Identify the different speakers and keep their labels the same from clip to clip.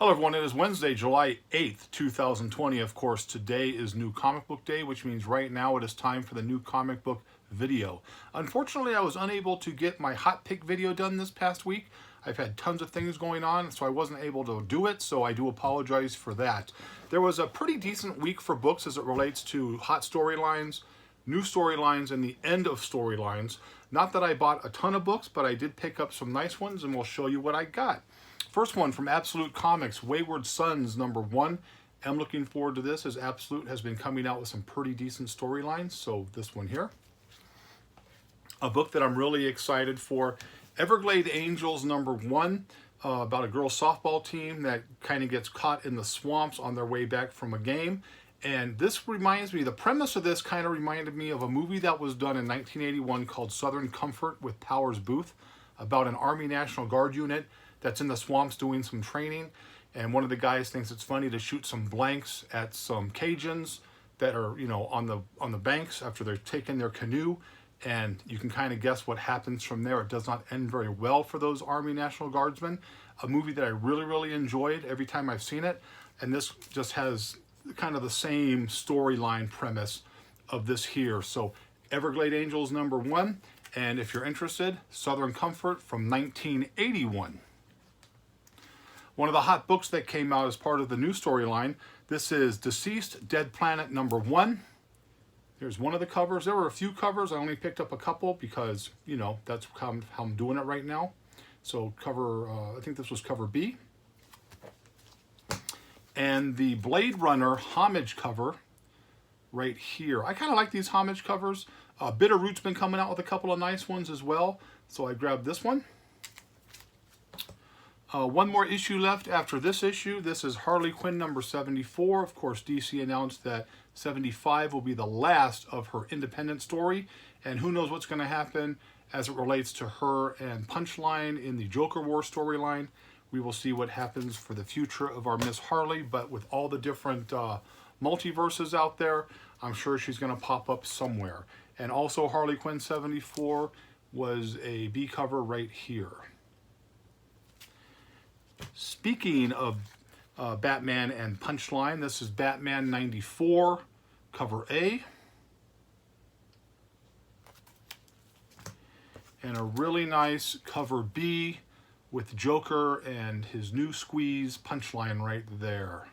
Speaker 1: Hello everyone, it is Wednesday, July 8th, 2020. Of course, today is New Comic Book Day, which means right now it is time for the new comic book video. Unfortunately, I was unable to get my hot pick video done this past week. I've had tons of things going on, so I wasn't able to do it, so I do apologize for that. There was a pretty decent week for books as it relates to hot storylines, new storylines, and the end of storylines. Not that I bought a ton of books, but I did pick up some nice ones, and we'll show you what I got. First one from Absolute Comics, Wayward Sons #1. I'm looking forward to this as Absolute has been coming out with some pretty decent storylines. So this one here. A book that I'm really excited for, Everglade Angels #1, about a girls softball team that kind of gets caught in the swamps on their way back from a game. And this reminds me, the premise of this kind of reminded me of a movie that was done in 1981 called Southern Comfort with Powers Booth, about an Army National Guard unit that's in the swamps doing some training, and one of the guys thinks it's funny to shoot some blanks at some Cajuns that are, on the banks after they're taking their canoe, and you can kind of guess what happens from there. It does not end very well for those Army National Guardsmen. A movie that I really enjoyed every time I've seen it, and this just has kind of the same storyline premise of this here. So Everglade Angels #1, and if you're interested, Southern Comfort from 1981. One of the hot books that came out as part of the new storyline, this is Deceased Dead Planet #1. Here's one of the covers. There were a few covers. I only picked up a couple because, that's how I'm doing it right now. So I think this was cover B. And the Blade Runner homage cover right here. I kind of like these homage covers. Bitterroot's been coming out with a couple of nice ones as well. So I grabbed this one. One more issue left after this issue. This is Harley Quinn #74. Of course, DC announced that 75 will be the last of her independent story. And who knows what's going to happen as it relates to her and Punchline in the Joker War storyline. We will see what happens for the future of our Miss Harley. But with all the different multiverses out there, I'm sure she's going to pop up somewhere. And also Harley Quinn 74 was a B cover right here. Speaking of Batman and Punchline, this is Batman 94, cover A. And a really nice cover B with Joker and his new squeeze Punchline right there.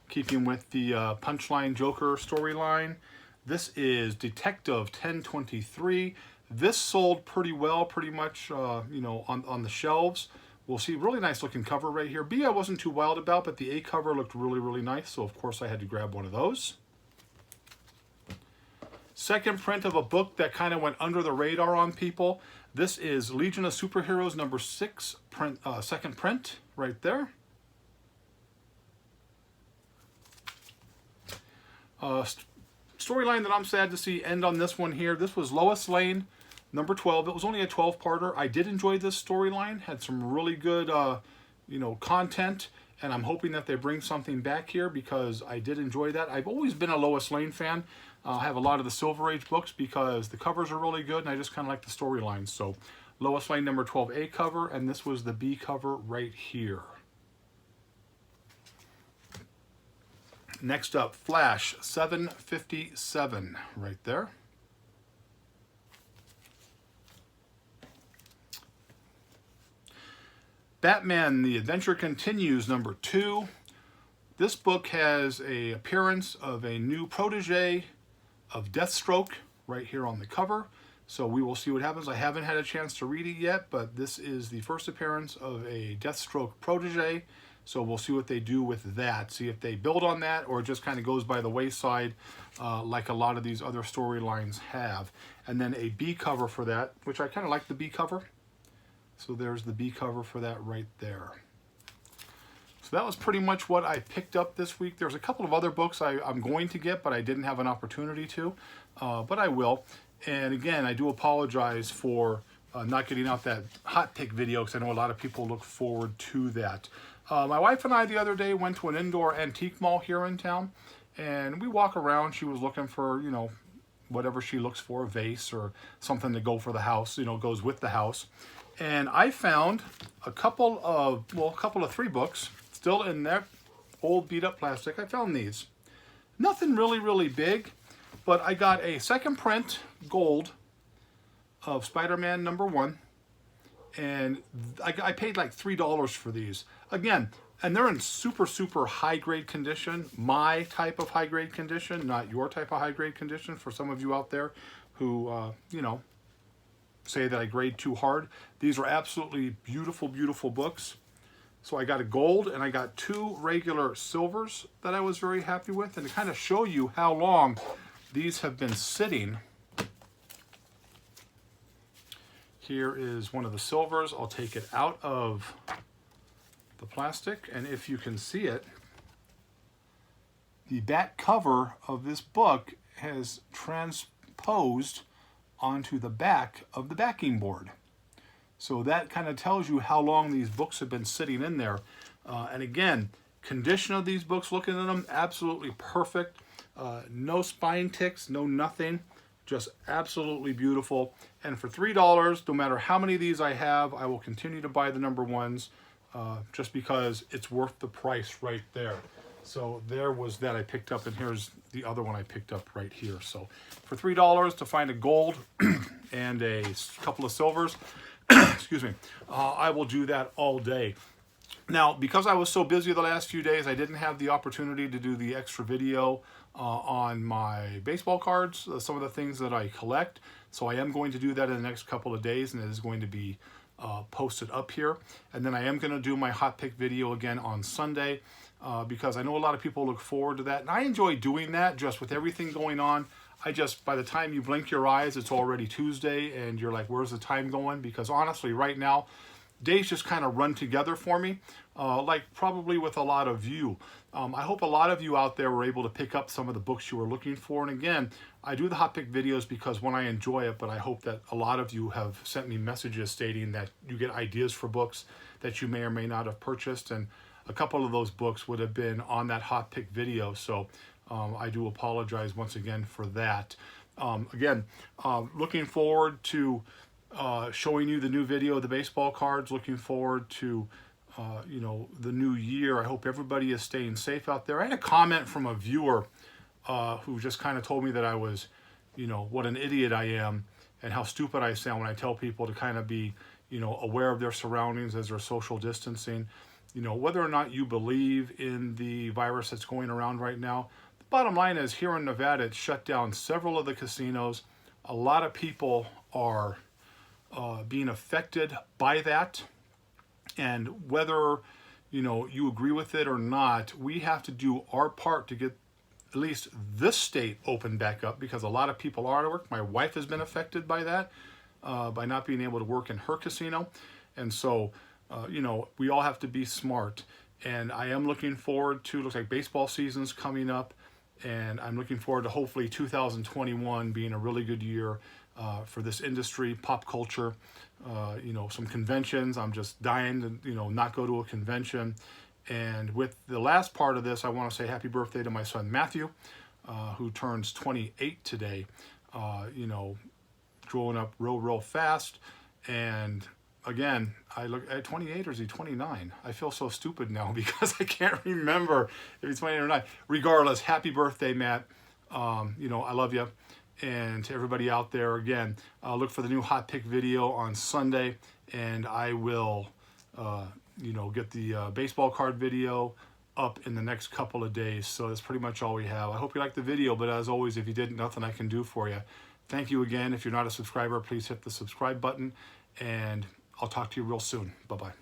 Speaker 1: Keeping with the Punchline Joker storyline, this is Detective 1023. This sold pretty well, pretty much, on the shelves. We'll see, really nice looking cover right here. B I wasn't too wild about, but the A cover looked really nice, so of course I had to grab one of those. Second print of a book that kind of went under the radar on people. This is Legion of Superheroes #6, second print, right there. Storyline that I'm sad to see end on this one here. This was Lois Lane #12. It was only a 12-parter. I did enjoy this storyline. Had some really good, content, and I'm hoping that they bring something back here because I did enjoy that. I've always been a Lois Lane fan. I have a lot of the Silver Age books because the covers are really good, and I just kind of like the storylines. So Lois Lane #12 A cover, and this was the B cover right here. Next up, Flash 757 right there. Batman, The Adventure Continues #2. This book has an appearance of a new protege of Deathstroke right here on the cover. So we will see what happens. I haven't had a chance to read it yet, but this is the first appearance of a Deathstroke protege. So we'll see what they do with that. See if they build on that or it just kind of goes by the wayside like a lot of these other storylines have. And then a B cover for that, which I kind of like the B cover. So there's the B cover for that right there. So that was pretty much what I picked up this week. There's a couple of other books I'm going to get, but I didn't have an opportunity to. But I will. And again, I do apologize for not getting out that hot pick video because I know a lot of people look forward to that. My wife and I the other day went to an indoor antique mall here in town. And we walk around. She was looking for, whatever she looks for, a vase or something to go for the house, goes with the house. And I found a couple of 3 books still in that old beat up plastic. I found these. Nothing really big, but I got a second print gold of Spider-Man #1, and I paid like $3 for these. Again, and they're in super high grade condition, my type of high grade condition, not your type of high grade condition for some of you out there who, you know, say that I grade too hard. These are absolutely beautiful books. So I got a gold and I got 2 regular silvers that I was very happy with. And to kind of show you how long these have been sitting, here is one of the silvers. I'll take it out of the plastic, and if you can see it, the back cover of this book has transposed onto the back of the backing board. So that kind of tells you how long these books have been sitting in there. And again, condition of these books, looking at them, absolutely perfect. No spine ticks, no nothing. Just absolutely beautiful. And for $3, no matter how many of these I have, I will continue to buy the #1s just because it's worth the price right there. So there was that I picked up, and here's the other one I picked up right here. So for $3 to find a gold and a couple of silvers, excuse me, I will do that all day. Now, because I was so busy the last few days, I didn't have the opportunity to do the extra video on my baseball cards, some of the things that I collect. So I am going to do that in the next couple of days, and it is going to be posted up here. And then I am going to do my hot pick video again on Sunday because I know a lot of people look forward to that. And I enjoy doing that just with everything going on. By the time you blink your eyes, it's already Tuesday and you're like, where's the time going? Because honestly, right now, days just kind of run together for me, like probably with a lot of you. I hope a lot of you out there were able to pick up some of the books you were looking for. And again, I do the hot pick videos because one, I enjoy it, but I hope that a lot of you have sent me messages stating that you get ideas for books that you may or may not have purchased. And a couple of those books would have been on that hot pick video. So I do apologize once again for that. Again, looking forward to showing you the new video of the baseball cards. Looking forward to you know, the new year. I hope everybody is staying safe out there. I had a comment from a viewer who just kind of told me that I was, you know, what an idiot I am and how stupid I sound when I tell people to kind of be, you know, aware of their surroundings as they're social distancing. You know, whether or not you believe in the virus that's going around right now, the bottom line is here in Nevada, it's shut down several of the casinos. A lot of people are being affected by that. And whether, you know, you agree with it or not, we have to do our part to get at least this state opened back up, because a lot of people are at work. My wife has been affected by that, by not being able to work in her casino. And so, you know, we all have to be smart. And I am looking forward to, looks like baseball season's coming up, and I'm looking forward to hopefully 2021 being a really good year for this industry, pop culture, you know, some conventions. I'm just dying to, you know, not go to a convention. And with the last part of this, I want to say happy birthday to my son Matthew, who turns 28 today. You know, growing up real fast. And again, I look at 28, or is he 29? I feel so stupid now because I can't remember if he's 28 or not. Regardless, happy birthday, Matt. You know, I love you. And to everybody out there, again, look for the new hot pick video on Sunday, and I will, you know, get the baseball card video up in the next couple of days. So that's pretty much all we have. I hope you liked the video, but as always, if you didn't, nothing I can do for you. Thank you again. If you're not a subscriber, please hit the subscribe button, and I'll talk to you real soon. Bye-bye.